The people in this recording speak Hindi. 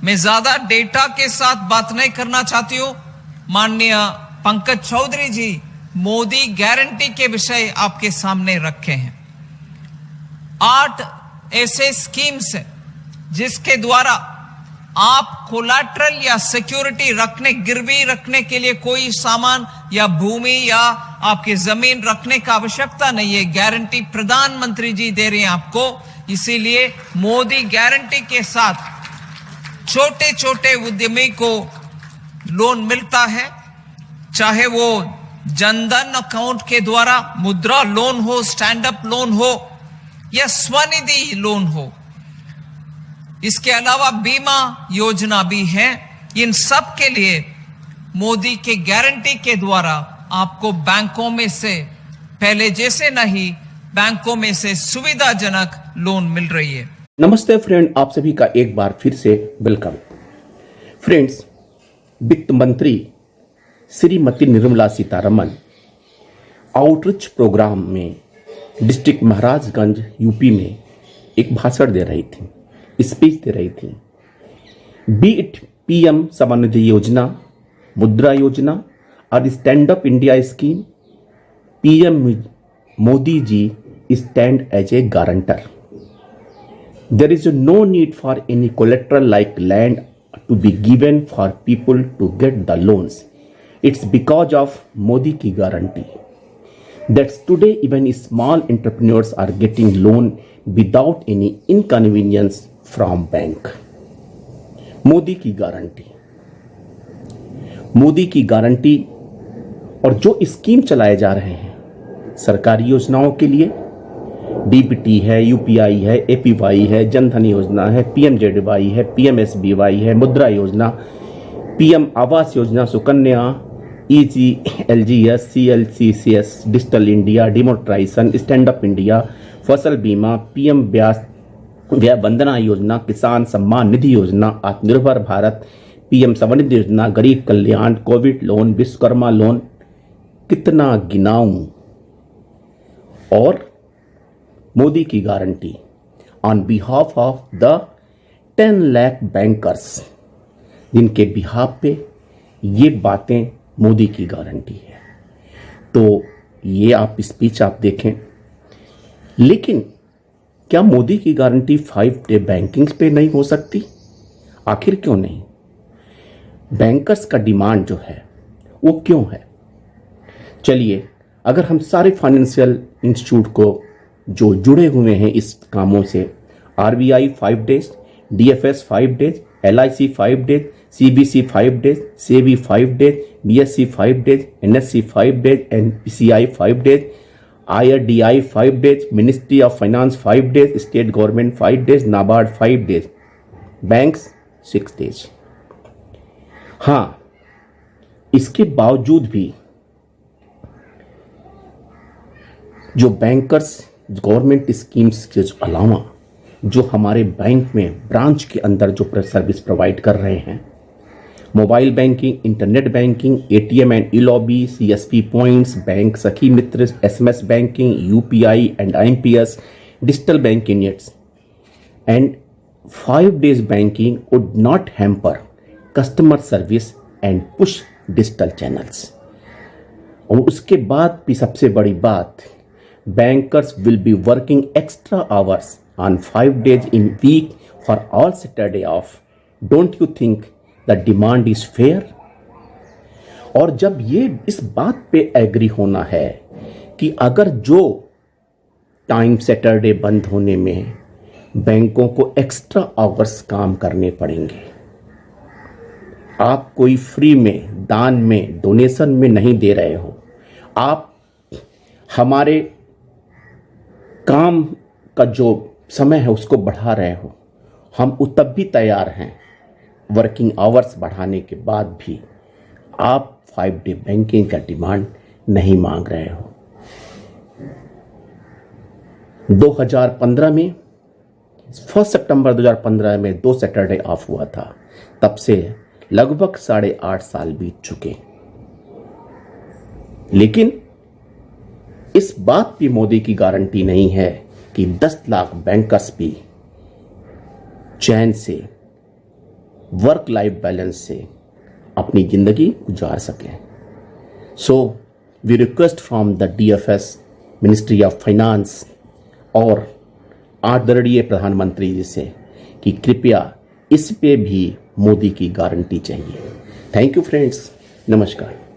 मैं ज्यादा डेटा के साथ बात नहीं करना चाहती हूं। माननीय पंकज चौधरी जी मोदी गारंटी के विषय आपके सामने रखे हैं। 8 ऐसे स्कीम्स हैं जिसके द्वारा आप कोलैटरल या सिक्योरिटी रखने, गिरवी रखने के लिए कोई सामान या भूमि या आपकी जमीन रखने का आवश्यकता नहीं है। गारंटी प्रधानमंत्री जी दे रहे हैं आपको। इसीलिए मोदी गारंटी के साथ छोटे छोटे उद्यमी को लोन मिलता है, चाहे वो जनधन अकाउंट के द्वारा मुद्रा लोन हो, स्टैंड अप लोन हो या स्वनिधि लोन हो। इसके अलावा बीमा योजना भी है। इन सब के लिए मोदी के गारंटी के द्वारा आपको बैंकों में से पहले जैसे नहीं, बैंकों में से सुविधाजनक लोन मिल रही है। नमस्ते फ्रेंड, आप सभी का एक बार फिर से वेलकम। फ्रेंड्स, वित्त मंत्री श्रीमती निर्मला सीतारमन आउटरीच प्रोग्राम में डिस्ट्रिक्ट महाराजगंज यूपी में एक भाषण दे रही थी, स्पीच दे रही थी। बीट पीएम स्वनिधि योजना, मुद्रा योजना और stand up India scheme, PM Modi ji stand as a guarantor. There is no need for any collateral like land to be given for people to get the loans. It's because of Modi ki guarantee that today even small entrepreneurs are getting loan without any inconvenience from bank. Modi की गारंटी, मोदी की गारंटी और जो स्कीम चलाए जा रहे हैं सरकारी योजनाओं के लिए, डीबीटी है, यूपीआई है, एपीवाई है, जनधन योजना है, पीएमजेडवाई है, पीएमएसबीवाई है, मुद्रा योजना, PM Awas Yojana, Sukanya, EGLGS, CLCCS, digital India, demonetisation, stand up India, Fasal Bima, PM व्यय वंदना योजना, किसान सम्मान निधि योजना, आत्मनिर्भर भारत, पीएम स्वनिधि योजना, गरीब कल्याण, कोविड लोन, विश्वकर्मा लोन, कितना गिनाऊं। और मोदी की guarantee on behalf of the 10 lakh bankers, जिनके बिहाफ पे ये बातें मोदी की गारंटी है। तो ये आप स्पीच आप देखें, लेकिन क्या मोदी की गारंटी 5 डे बैंकिंग पे नहीं हो सकती? आखिर क्यों नहीं? बैंकर्स का डिमांड जो है वो क्यों है? चलिए, अगर हम सारे फाइनेंशियल इंस्टीट्यूट को जो जुड़े हुए हैं इस कामों से, RBI 5 days, DFS 5 days, LIC 5 days, CBC 5 days, SEBI 5 days, BSc 5 days, NSC 5 days, NPCI 5 days, IRDI 5 days, ministry of finance 5 days, state government 5 days, NABARD 5 days, banks 6 days. हाँ, इसके बावजूद भी जो बैंकर्स गवर्नमेंट स्कीम्स के अलावा जो हमारे बैंक में ब्रांच के अंदर जो सर्विस प्रोवाइड कर रहे हैं, mobile banking, internet banking, ATM and e lobby, CSP points, bank सखी मित्र, SMS banking, UPI and IMPS, digital banking units and 5 days banking would not hamper customer service and push digital channels. और उसके बाद भी सबसे बड़ी बात, bankers will be working extra hours on 5 days in week for all Saturday off. Don't you think the demand is fair? और जब ये इस बात पे एग्री होना है कि अगर जो टाइम सैटरडे बंद होने में बैंकों को एक्स्ट्रा आवर्स काम करने पड़ेंगे, आप कोई फ्री में, दान में, डोनेशन में नहीं दे रहे हो, आप हमारे काम का जो समय है उसको बढ़ा रहे हो, हम तब भी तैयार हैं वर्किंग आवर्स बढ़ाने के बाद भी आप 5 डे बैंकिंग का डिमांड नहीं मांग रहे हो। 2015 में 1 सितंबर 2015 में 2 सैटरडे ऑफ हुआ था, तब से लगभग 8.5 साल बीत चुके। लेकिन इस बात की मोदी की गारंटी नहीं है कि 10 लाख बैंकर्स भी चैन से वर्क लाइफ बैलेंस से अपनी ज़िंदगी गुजार सकें। So we request from the DFS, ministry of finance और आदरणीय प्रधानमंत्री जी से कि कृपया इस पे भी मोदी की गारंटी चाहिए। थैंक यू फ्रेंड्स, नमस्कार।